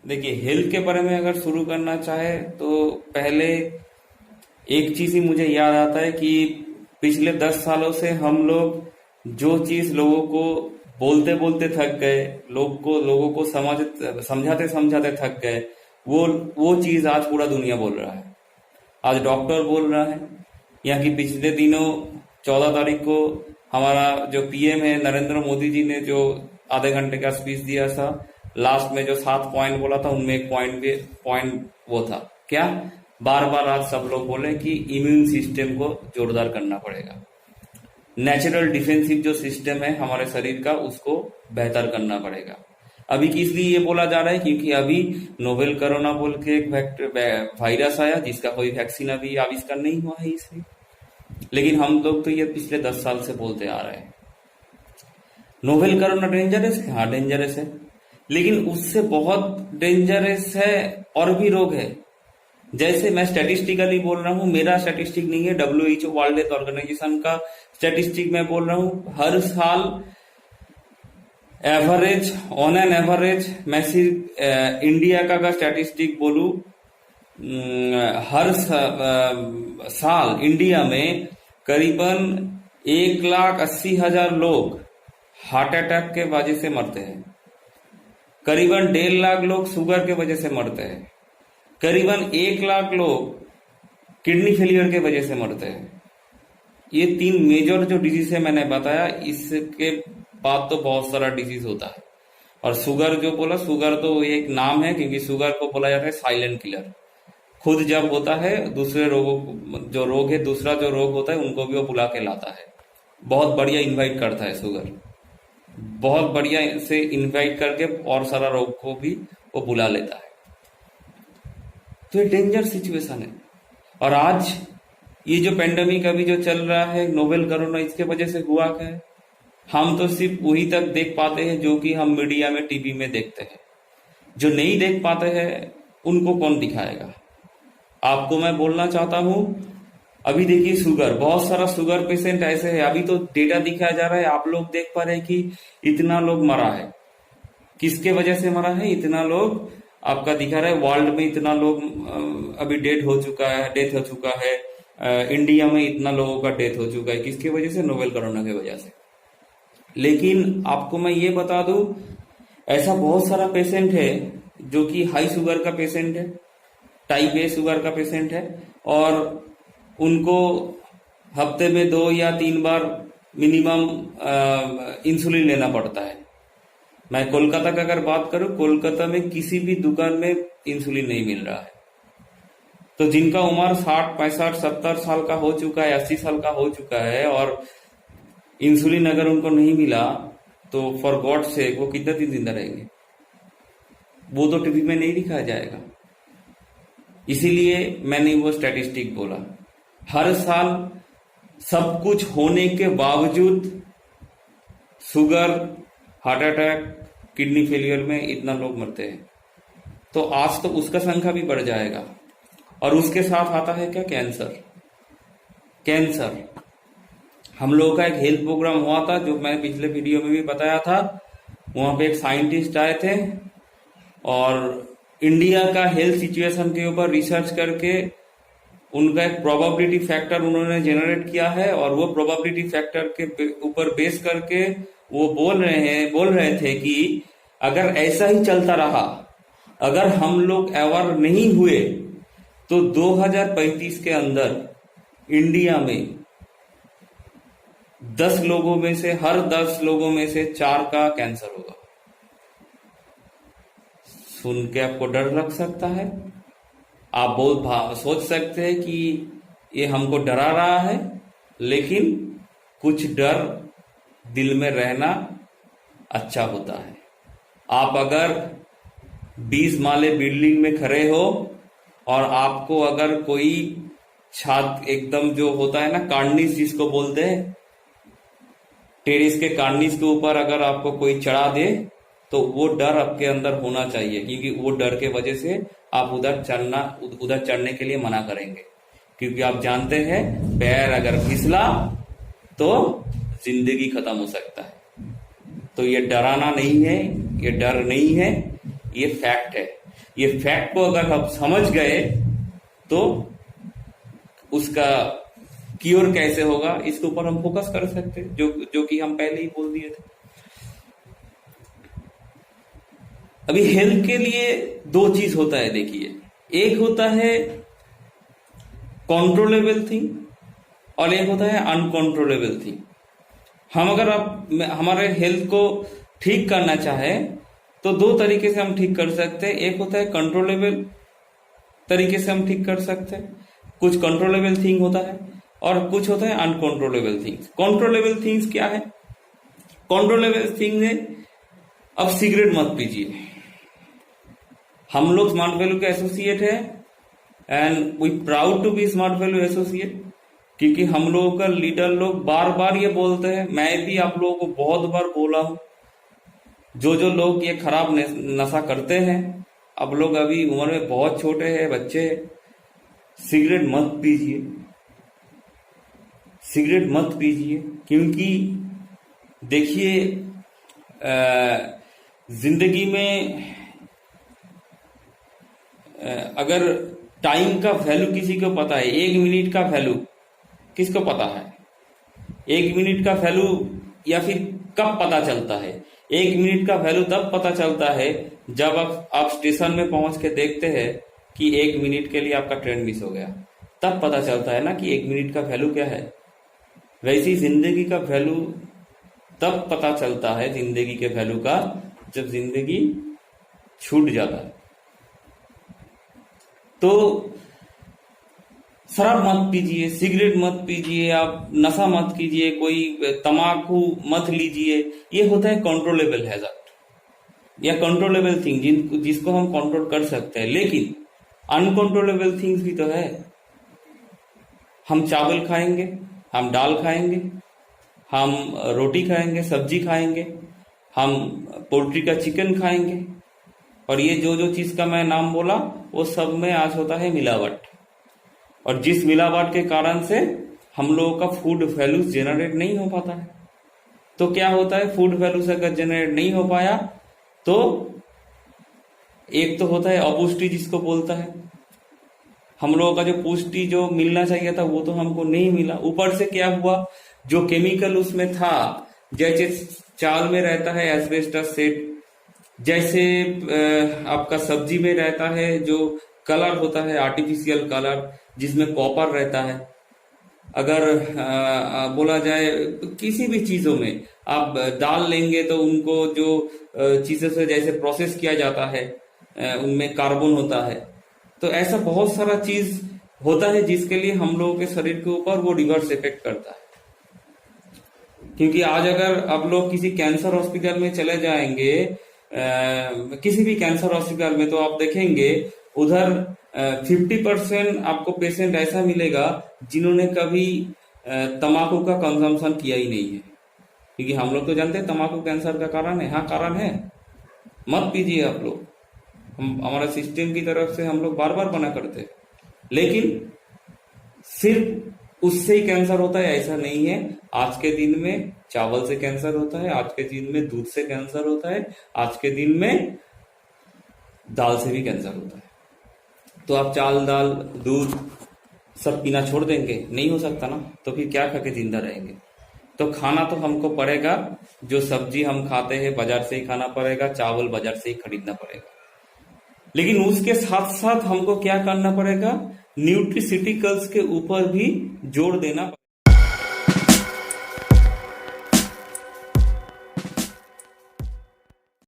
देखिए, हेल्थ के बारे में अगर शुरू करना चाहे तो पहले एक चीज ही मुझे याद आता है कि पिछले 10 सालों से हम लोग जो चीज लोगों को बोलते बोलते थक गए, लोगों को समझाते समझाते थक गए, वो चीज आज पूरा दुनिया बोल रहा है। आज डॉक्टर बोल रहा है। यहाँ की पिछले दिनों 14 तारीख को हमारा जो पीएम है नरेंद्र मोदी जी ने जो आधे घंटे का स्पीच दिया था, लास्ट में जो 7 पॉइंट बोला था उनमें एक पॉइंट वो था क्या, बार बार आज सब लोग बोले कि इम्यून सिस्टम को जोरदार करना पड़ेगा। नेचुरल डिफेंसिव जो सिस्टम है हमारे शरीर का उसको बेहतर करना पड़ेगा। अभी किस लिए ये बोला जा रहा है, क्योंकि अभी नोवेल कोरोना बोल के एक वायरस आया जिसका कोई वैक्सीन अभी आविष्कार नहीं हुआ है इसलिए। लेकिन हम लोग तो ये पिछले 10 साल से बोलते आ रहे हैं। नोवेल कोरोना डेंजरस है, हाँ डेंजरस है, लेकिन उससे बहुत डेंजरस है और भी रोग है। जैसे मैं स्टैटिस्टिकली बोल रहा हूँ, मेरा स्टैटिस्टिक नहीं है, WHO वर्ल्ड हेल्थ ऑर्गेनाइजेशन का स्टैटिस्टिक मैं बोल रहा हूँ। हर साल एवरेज, ऑन एन एवरेज, मैं सिर्फ इंडिया का स्टैटिस्टिक बोलूं, हर साल इंडिया में करीबन 1,80,000 लोग हार्ट अटैक के वजह से मरते हैं। करीबन 1.5 लाख लोग शुगर के वजह से मरते हैं। करीबन 1 लाख लोग किडनी फेलियर के वजह से मरते हैं। ये 3 मेजर जो डिजीज है मैंने बताया, इसके बाद तो बहुत सारा डिजीज होता है। और शुगर जो बोला, शुगर तो एक नाम है, क्योंकि शुगर को बोला जाता है साइलेंट किलर। खुद जब होता है दूसरे रोगों जो रोग है, दूसरा जो रोग होता है उनको भी वो बुला के लाता है। बहुत बढ़िया इन्वाइट करता है शुगर, बहुत बढ़िया से इन्वाइट करके और सारा रोग को भी वो बुला लेता है। तो ये डेंजर सिचुएशन है। और आज ये जो पेंडेमिक अभी जो चल रहा है नोवेल कोरोना, इसके वजह से हुआ क्या है, हम तो सिर्फ वही तक देख पाते हैं जो कि हम मीडिया में, टीवी में देखते हैं। जो नहीं देख पाते हैं उनको कौन दिखाएगा। आपको मैं बोलना चाहता हूं, अभी देखिए शुगर, बहुत सारा शुगर पेशेंट ऐसे है, अभी तो डेटा दिखाया जा रहा है, आप लोग देख पा रहे हैं कि इतना लोग मरा है। किसके वजह से मरा है, इतना लोग आपका दिखा रहा है, वर्ल्ड में इतना लोग अभी डेथ हो चुका है, इंडिया में इतना लोगों का डेथ हो चुका है। किसकी वजह से, नोवेल कोरोना की वजह से। लेकिन आपको मैं ये बता दूं, ऐसा बहुत सारा पेशेंट है जो कि हाई शुगर का पेशेंट है, टाइप ए शुगर का पेशेंट है, और उनको हफ्ते में 2 या 3 बार मिनिमम इंसुलिन लेना पड़ता है। मैं कोलकाता का अगर बात करूं, कोलकाता में किसी भी दुकान में इंसुलिन नहीं मिल रहा है। तो जिनका उम्र 60, 65, 70 साल का हो चुका है, 80 साल का हो चुका है, और इंसुलिन अगर उनको नहीं मिला तो फॉर गॉड से वो कितना दिन जिंदा रहेंगे। वो तो टीवी में नहीं दिखाया जाएगा। इसीलिए मैंने वो स्टैटिस्टिक बोला। हर साल सब कुछ होने के बावजूद sugar, heart attack, kidney failure में इतना लोग मरते हैं। तो आज तो उसका संख्या भी बढ़ जाएगा। और उसके साथ आता है क्या, कैंसर। हम लोगों का एक हेल्थ प्रोग्राम हुआ था जो मैं पिछले वीडियो में भी बताया था। वहां पे एक साइंटिस्ट आए थे और इंडिया का हेल्थ सिचुएशन के ऊपर रिसर्च करके उनका एक प्रोबेबिलिटी फैक्टर उन्होंने जनरेट किया है, और वो प्रोबेबिलिटी फैक्टर के ऊपर बेस करके वो बोल रहे थे कि अगर ऐसा ही चलता रहा, अगर हम लोग अवेयर नहीं हुए, तो 2035 के अंदर इंडिया में 10 लोगों में से, हर 10 लोगों में से 4 का कैंसर होगा। सुन के आपको डर लग सकता है, आप बहुत सोच सकते हैं कि ये हमको डरा रहा है, लेकिन कुछ डर दिल में रहना अच्छा होता है। आप अगर 20 माले बिल्डिंग में खड़े हो और आपको अगर कोई छत एकदम जो होता है ना, कार्निस जिसको बोलते हैं, टेरिस के कार्निस के ऊपर अगर आपको कोई चढ़ा दे, तो वो डर आपके अंदर होना चाहिए, क्योंकि वो डर के वजह से आप उधर चढ़ने के लिए मना करेंगे। क्योंकि आप जानते हैं पैर अगर फिसला तो जिंदगी खत्म हो सकता है। तो ये डराना नहीं है, ये डर नहीं है, ये फैक्ट है। ये फैक्ट को अगर हम समझ गए तो उसका क्योर कैसे होगा इसके ऊपर हम फोकस कर सकते हैं, जो कि हम पहले ही बोल दिए थे। अभी हेल्थ के लिए दो चीज होता है, देखिए, एक होता है कंट्रोलेबल थिंग और एक होता है अनकंट्रोलेबल थिंग। हम अगर हमारे हेल्थ को ठीक करना चाहें तो दो तरीके से हम ठीक कर सकते हैं। एक होता है कंट्रोलेबल तरीके से हम ठीक कर सकते हैं, कुछ कंट्रोलेबल थिंग होता है, और कुछ होता है अनकंट्रोलेबल थिंग्स। कंट्रोलेबल थिंग्स क्या है? कंट्रोलेबल थिंग है, अब सिगरेट मत पीजिए। हम लोग स्मार्ट वैल्यू के एसोसिएट है and we proud to be Smart Value associate, क्योंकि हम लोगों का लीडर लोग बार बार ये बोलते हैं, मैं भी आप लोगों को बहुत बार बोला हूं, जो लोग ये खराब नशा करते हैं, अब लोग अभी उम्र में बहुत छोटे हैं, बच्चे हैं, सिगरेट मत पीजिए, सिगरेट मत पीजिए। क्योंकि देखिए, जिंदगी में अगर टाइम का वैल्यू किसी को पता है, 1 मिनट का वैल्यू किसको पता है? 1 मिनट का वैल्यू या फिर कब पता चलता है? 1 मिनट का वैल्यू तब पता चलता है जब आप स्टेशन में पहुंच के देखते हैं कि 1 मिनट के लिए आपका ट्रेन मिस हो गया, तब पता चलता है ना कि 1 मिनट का वैल्यू क्या है। वैसी जिंदगी का वैल्यू तब पता चलता है, जिंदगी के वैल्यू का, जब जिंदगी छूट जाता है। तो शराब मत पीजिए, सिगरेट मत पीजिए, आप नशा मत कीजिए, कोई तमाकू मत लीजिए। ये होता है कंट्रोलेबल हैजर्ड या कंट्रोलेबल थिंग, जिसको हम कंट्रोल कर सकते हैं। लेकिन अनकंट्रोलेबल थिंग्स भी तो है। हम चावल खाएंगे, हम दाल खाएंगे, हम रोटी खाएंगे, सब्जी खाएंगे, हम पोल्ट्री का चिकन खाएंगे, और ये जो चीज का मैं नाम बोला वो सब में आज होता है मिलावट। और जिस मिलावट के कारण से हम लोगों का फूड वैल्यू जनरेट नहीं हो पाता है। तो क्या होता है, फूड वैल्यू से अगर जनरेट नहीं हो पाया तो एक तो होता है अपुष्टि, जिसको बोलता है, हम लोगों का जो पुष्टि जो मिलना चाहिए था वो तो हमको नहीं मिला। ऊपर से क्या हुआ, जो केमिकल उसमें था, जैसे चावल में रहता है एस्बेस्टस सेट, जैसे आपका सब्जी में रहता है जो कलर होता है आर्टिफिशियल कलर, जिसमें कॉपर रहता है। अगर बोला जाए किसी भी चीजों में आप दाल लेंगे तो उनको जो चीजों से जैसे प्रोसेस किया जाता है उनमें कार्बन होता है। तो ऐसा बहुत सारा चीज होता है जिसके लिए हम लोगों के शरीर के ऊपर वो रिवर्स इफेक्ट करता है। क्योंकि आज अगर आप लोग किसी कैंसर हॉस्पिटल में चले जाएंगे, किसी भी कैंसर हॉस्पिटल में, तो आप देखेंगे उधर 50% आपको पेशेंट ऐसा मिलेगा जिन्होंने कभी तंबाकू का कंजम्पशन किया ही नहीं है। क्योंकि हम लोग तो जानते हैं तंबाकू कैंसर का कारण है। हाँ, कारण है, मत पीजिए आप लोग। हमारा सिस्टम की तरफ से हम लोग बार बार मना करते हैं, लेकिन सिर्फ उससे ही कैंसर होता है ऐसा नहीं है। आज के दिन में चावल से कैंसर होता है, आज के दिन में दूध से कैंसर होता है, आज के दिन में दाल से भी कैंसर होता है। तो आप चावल, दाल, दूध सब पीना छोड़ देंगे? नहीं हो सकता ना। तो फिर क्या खा के जिंदा रहेंगे? तो खाना तो हमको पड़ेगा, जो सब्जी हम खाते हैं बाजार से ही खाना पड़ेगा, चावल बाजार से ही खरीदना पड़ेगा। लेकिन उसके साथ साथ हमको क्या करना पड़ेगा, न्यूट्रिसिटिकल्स के ऊपर भी जोर देना